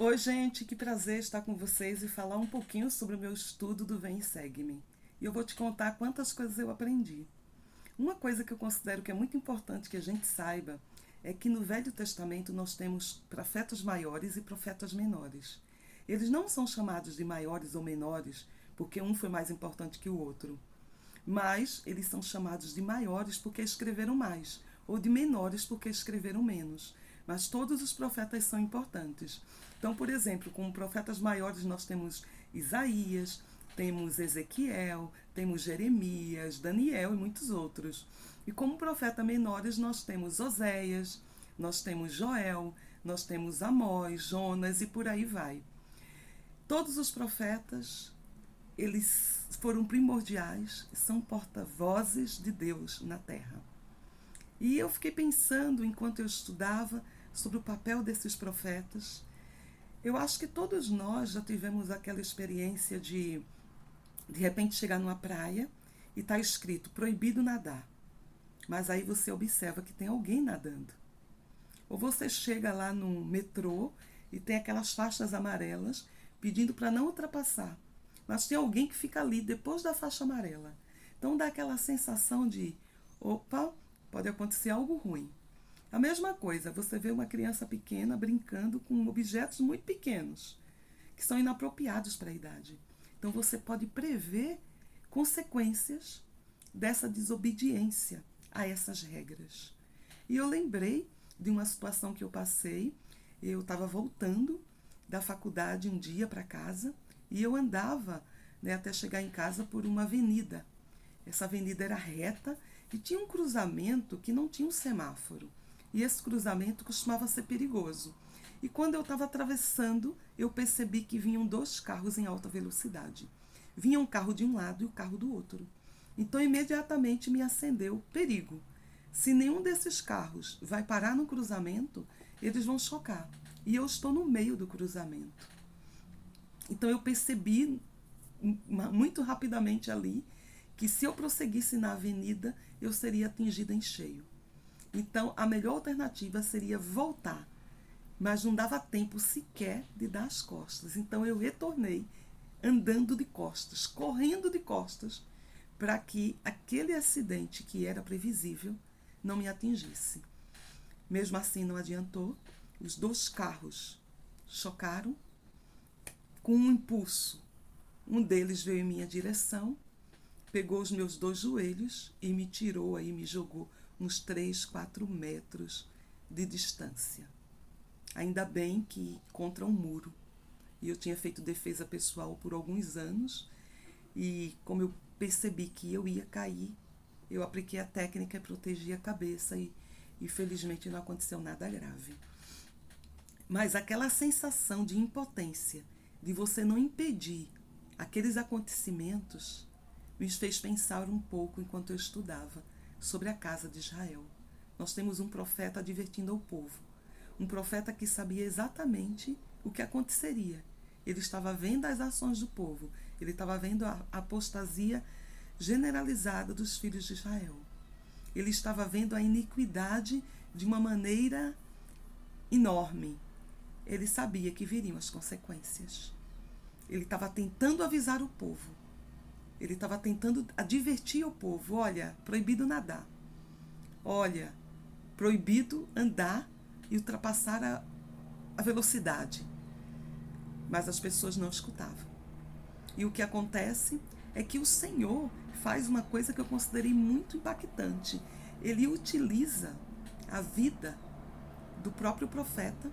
Oi, gente, que prazer estar com vocês e falar um pouquinho sobre o meu estudo do Vem e Segue-me. E eu vou te contar quantas coisas eu aprendi. Uma coisa que eu considero que é muito importante que a gente saiba é que no Velho Testamento nós temos profetas maiores e profetas menores. Eles não são chamados de maiores ou menores porque um foi mais importante que o outro, mas eles são chamados de maiores porque escreveram mais, ou de menores porque escreveram menos. Mas todos os profetas são importantes. Então, por exemplo, como profetas maiores nós temos Isaías, temos Ezequiel, temos Jeremias, Daniel e muitos outros. E como profeta menores nós temos Oséias, nós temos Joel, nós temos Amós, Jonas e por aí vai. Todos os profetas, eles foram primordiais, são porta-vozes de Deus na terra. E eu fiquei pensando, enquanto eu estudava, sobre o papel desses profetas. Eu acho que todos nós já tivemos aquela experiência de repente, chegar numa praia e está escrito proibido nadar. Mas aí você observa que tem alguém nadando. Ou você chega lá no metrô e tem aquelas faixas amarelas pedindo para não ultrapassar. Mas tem alguém que fica ali depois da faixa amarela. Então dá aquela sensação de, opa, pode acontecer algo ruim. A mesma coisa, você vê uma criança pequena brincando com objetos muito pequenos, que são inapropriados para a idade. Então você pode prever consequências dessa desobediência a essas regras. E eu lembrei de uma situação que eu passei. Eu estava voltando da faculdade um dia para casa e eu andava, até chegar em casa por uma avenida. Essa avenida era reta e tinha um cruzamento que não tinha um semáforo. E esse cruzamento costumava ser perigoso. E quando eu estava atravessando, eu percebi que vinham dois carros em alta velocidade. Vinha um carro de um lado e o carro do outro. Então, imediatamente me acendeu perigo. Se nenhum desses carros vai parar no cruzamento, eles vão chocar. E eu estou no meio do cruzamento. Então, eu percebi muito rapidamente ali que se eu prosseguisse na avenida, eu seria atingida em cheio. Então, a melhor alternativa seria voltar, mas não dava tempo sequer de dar as costas. Então, eu retornei andando de costas, correndo de costas, para que aquele acidente que era previsível não me atingisse. Mesmo assim, não adiantou. Os dois carros chocaram com um impulso. Um deles veio em minha direção, pegou os meus dois joelhos e me tirou aí, me jogou uns 3, 4 metros de distância. Ainda bem que contra um muro. E eu tinha feito defesa pessoal por alguns anos e como eu percebi que eu ia cair, eu apliquei a técnica e protegi a cabeça e felizmente não aconteceu nada grave. Mas aquela sensação de impotência, de você não impedir aqueles acontecimentos, me fez pensar um pouco enquanto eu estudava sobre a casa de Israel. Nós temos um profeta advertindo ao povo. Um profeta que sabia exatamente o que aconteceria. Ele estava vendo as ações do povo. Ele estava vendo a apostasia generalizada dos filhos de Israel. Ele estava vendo a iniquidade de uma maneira enorme. Ele sabia que viriam as consequências. Ele estava tentando avisar o povo. Ele estava tentando advertir o povo. Olha, proibido nadar. Olha, proibido andar e ultrapassar a velocidade. Mas as pessoas não escutavam. E o que acontece é que o Senhor faz uma coisa que eu considerei muito impactante. Ele utiliza a vida do próprio profeta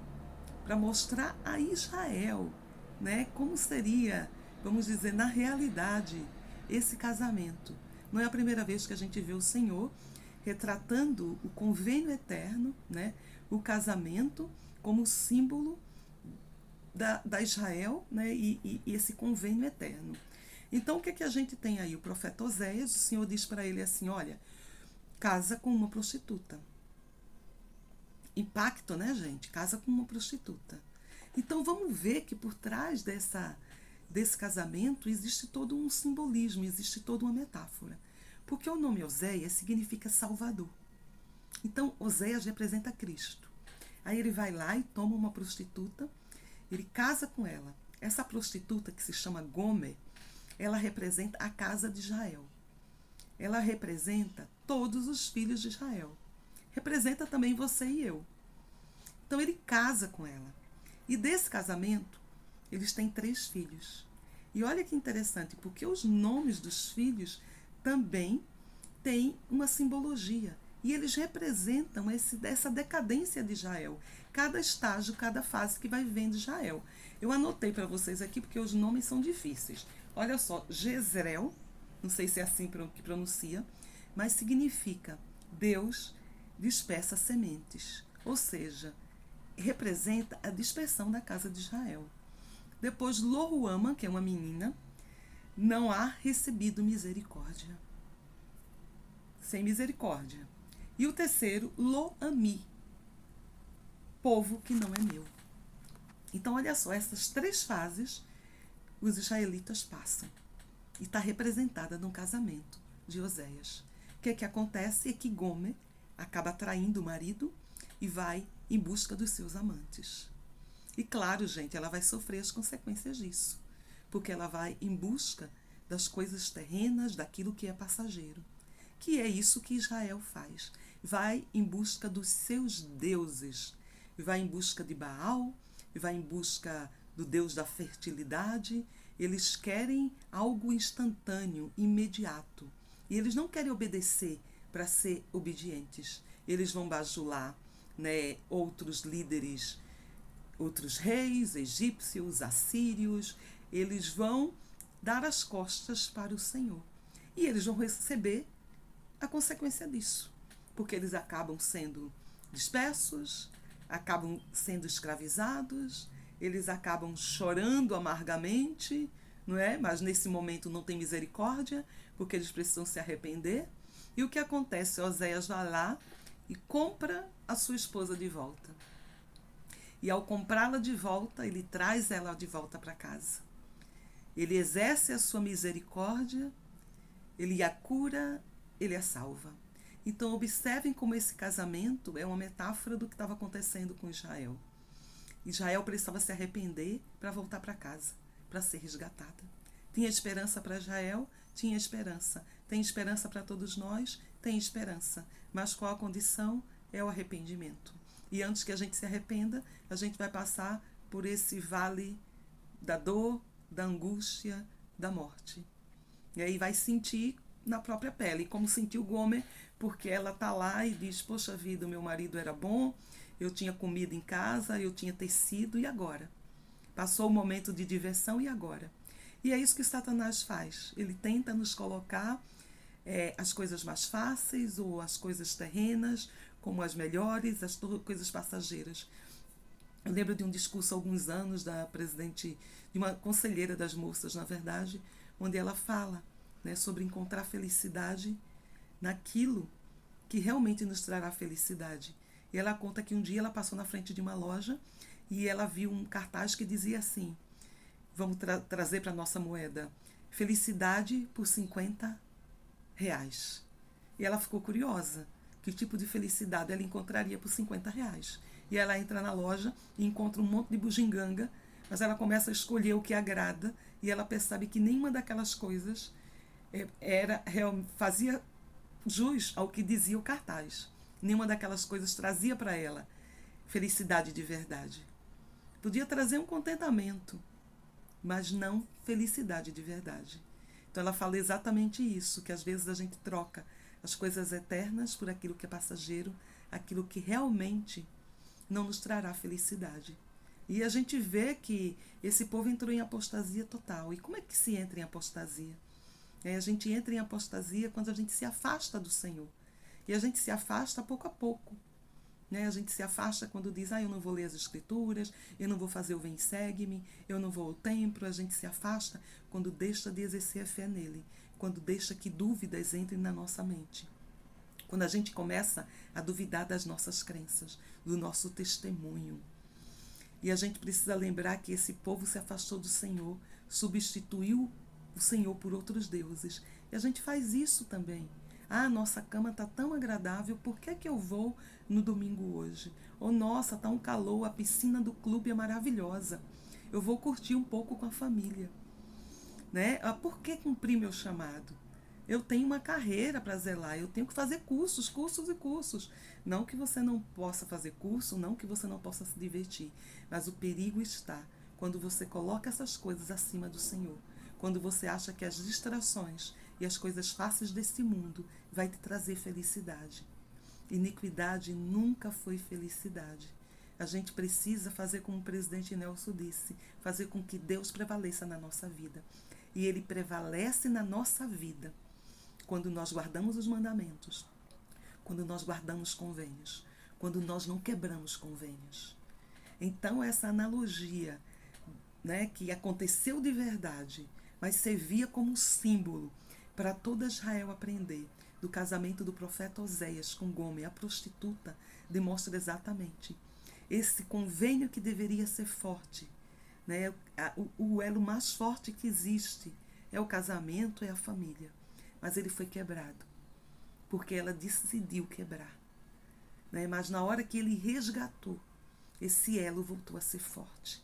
para mostrar a Israel, como seria, vamos dizer, na realidade, esse casamento. Não é a primeira vez que a gente vê o Senhor retratando o convênio eterno, o casamento como símbolo da Israel, e esse convênio eterno. Então, o que a gente tem aí? O profeta Oséias, o Senhor diz para ele assim, olha, casa com uma prostituta. Impacto, né, gente? Casa com uma prostituta. Então, vamos ver que por trás desse casamento existe todo um simbolismo, existe toda uma metáfora. Porque o nome Oséias significa Salvador. Então, Oséias representa Cristo. Aí ele vai lá e toma uma prostituta Ele casa com ela. Essa prostituta que se chama Gomer, ela representa a casa de Israel. Ela representa todos os filhos de Israel. Representa também você e eu. Então ele casa com ela. E desse casamento, eles têm 3 filhos. E olha que interessante, porque os nomes dos filhos também têm uma simbologia. E eles representam essa decadência de Israel. Cada estágio, cada fase que vai vivendo Israel. Eu anotei para vocês aqui porque os nomes são difíceis. Olha só, Jezreel, não sei se é assim que pronuncia, mas significa Deus dispersa sementes. Ou seja, representa a dispersão da casa de Israel. Depois, Lohuama, que é uma menina, não há recebido misericórdia. Sem misericórdia. E o terceiro, Lo-ami, povo que não é meu. Então, olha só, essas 3 fases os israelitas passam. E está representada no casamento de Oséias. O que acontece é que Gomer acaba traindo o marido e vai em busca dos seus amantes. E claro, gente, ela vai sofrer as consequências disso. Porque ela vai em busca das coisas terrenas, daquilo que é passageiro. Que é isso que Israel faz. Vai em busca dos seus deuses. Vai em busca de Baal, vai em busca do Deus da fertilidade. Eles querem algo instantâneo, imediato. E eles não querem obedecer para ser obedientes. Eles vão bajular, né, outros líderes, outros reis, egípcios, assírios. Eles vão dar as costas para o Senhor. E eles vão receber a consequência disso. Porque eles acabam sendo dispersos, acabam sendo escravizados, eles acabam chorando amargamente, não é? Mas nesse momento não tem misericórdia, porque eles precisam se arrepender. E o que acontece? Oséias vai lá e compra a sua esposa de volta. E ao comprá-la de volta, ele traz ela de volta para casa. Ele exerce a sua misericórdia, ele a cura, ele a salva. Então observem como esse casamento é uma metáfora do que estava acontecendo com Israel. Israel precisava se arrepender para voltar para casa, para ser resgatada. Tinha esperança para Israel? Tinha esperança. Tem esperança para todos nós? Tem esperança. Mas qual a condição? É o arrependimento. E antes que a gente se arrependa, a gente vai passar por esse vale da dor, da angústia, da morte. E aí vai sentir na própria pele, como sentiu Gomer, porque ela está lá e diz, poxa vida, o meu marido era bom, eu tinha comida em casa, eu tinha tecido, e agora? Passou o momento de diversão, e agora? E é isso que Satanás faz. Ele tenta nos colocar as coisas mais fáceis, ou as coisas terrenas, como as melhores, as coisas passageiras. Eu lembro de um discurso há alguns anos da presidente, de uma conselheira das moças, na verdade, onde ela fala, né, sobre encontrar felicidade naquilo que realmente nos trará felicidade. E ela conta que um dia ela passou na frente de uma loja e ela viu um cartaz que dizia assim, vamos trazer para a nossa moeda, felicidade por R$50. E ela ficou curiosa, que tipo de felicidade ela encontraria por R$50. E ela entra na loja e encontra um monte de bugiganga, mas ela começa a escolher o que agrada e ela percebe que nenhuma daquelas coisas fazia jus ao que dizia o cartaz. Nenhuma daquelas coisas trazia para ela felicidade de verdade. Podia trazer um contentamento, mas não felicidade de verdade. Então ela fala exatamente isso, que às vezes a gente troca as coisas eternas por aquilo que é passageiro, aquilo que realmente não nos trará felicidade. E a gente vê que esse povo entrou em apostasia total. E como é que se entra em apostasia? A gente entra em apostasia quando a gente se afasta do Senhor. E a gente se afasta pouco a pouco. A gente se afasta quando diz, eu não vou ler as escrituras, eu não vou fazer o vem e segue-me, eu não vou ao templo. A gente se afasta quando deixa de exercer a fé nele, quando deixa que dúvidas entrem na nossa mente. Quando a gente começa a duvidar das nossas crenças, do nosso testemunho. E a gente precisa lembrar que esse povo se afastou do Senhor, substituiu o Senhor por outros deuses. E a gente faz isso também. Ah, nossa cama está tão agradável, por que que eu vou no domingo hoje? Ou nossa, está um calor, a piscina do clube é maravilhosa. Eu vou curtir um pouco com a família, né? Ah, por que cumprir meu chamado? Eu tenho uma carreira para zelar, eu tenho que fazer cursos, cursos e cursos. Não que você não possa fazer curso, não que você não possa se divertir, mas o perigo está quando você coloca essas coisas acima do Senhor. Quando você acha que as distrações e as coisas fáceis desse mundo vai te trazer felicidade. Iniquidade nunca foi felicidade. A gente precisa fazer como o presidente Nelson disse, fazer com que Deus prevaleça na nossa vida. E Ele prevalece na nossa vida quando nós guardamos os mandamentos, quando nós guardamos convênios, quando nós não quebramos convênios. Então essa analogia, né, que aconteceu de verdade, mas servia como símbolo para toda Israel aprender, do casamento do profeta Oséias com Gomer, a prostituta, demonstra exatamente esse convênio que deveria ser forte, né? O elo mais forte que existe é o casamento, é a família. Mas ele foi quebrado, porque ela decidiu quebrar, né? Mas na hora que ele resgatou, esse elo voltou a ser forte.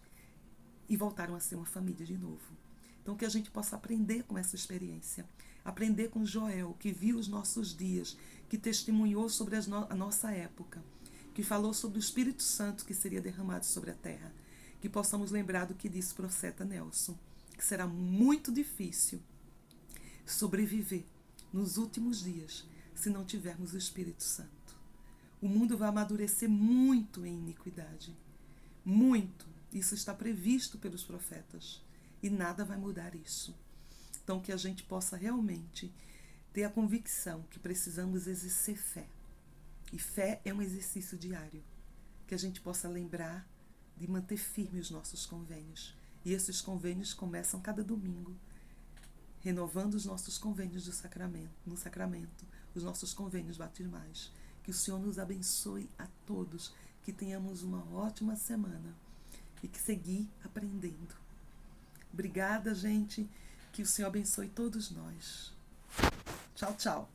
E voltaram a ser uma família de novo. Então que a gente possa aprender com essa experiência. Aprender com Joel, que viu os nossos dias, que testemunhou sobre a nossa época, que falou sobre o Espírito Santo que seria derramado sobre a terra. Que possamos lembrar do que disse o profeta Nelson, que será muito difícil sobreviver nos últimos dias se não tivermos o Espírito Santo. O mundo vai amadurecer muito em iniquidade. Muito. Isso está previsto pelos profetas. E nada vai mudar isso. Então que a gente possa realmente ter a convicção que precisamos exercer fé. E fé é um exercício diário. Que a gente possa lembrar de manter firme os nossos convênios. E esses convênios começam cada domingo, renovando os nossos convênios do sacramento, no sacramento, os nossos convênios batismais. Que o Senhor nos abençoe a todos, que tenhamos uma ótima semana e que seguir aprendendo. Obrigada, gente. Que o Senhor abençoe todos nós. Tchau, tchau.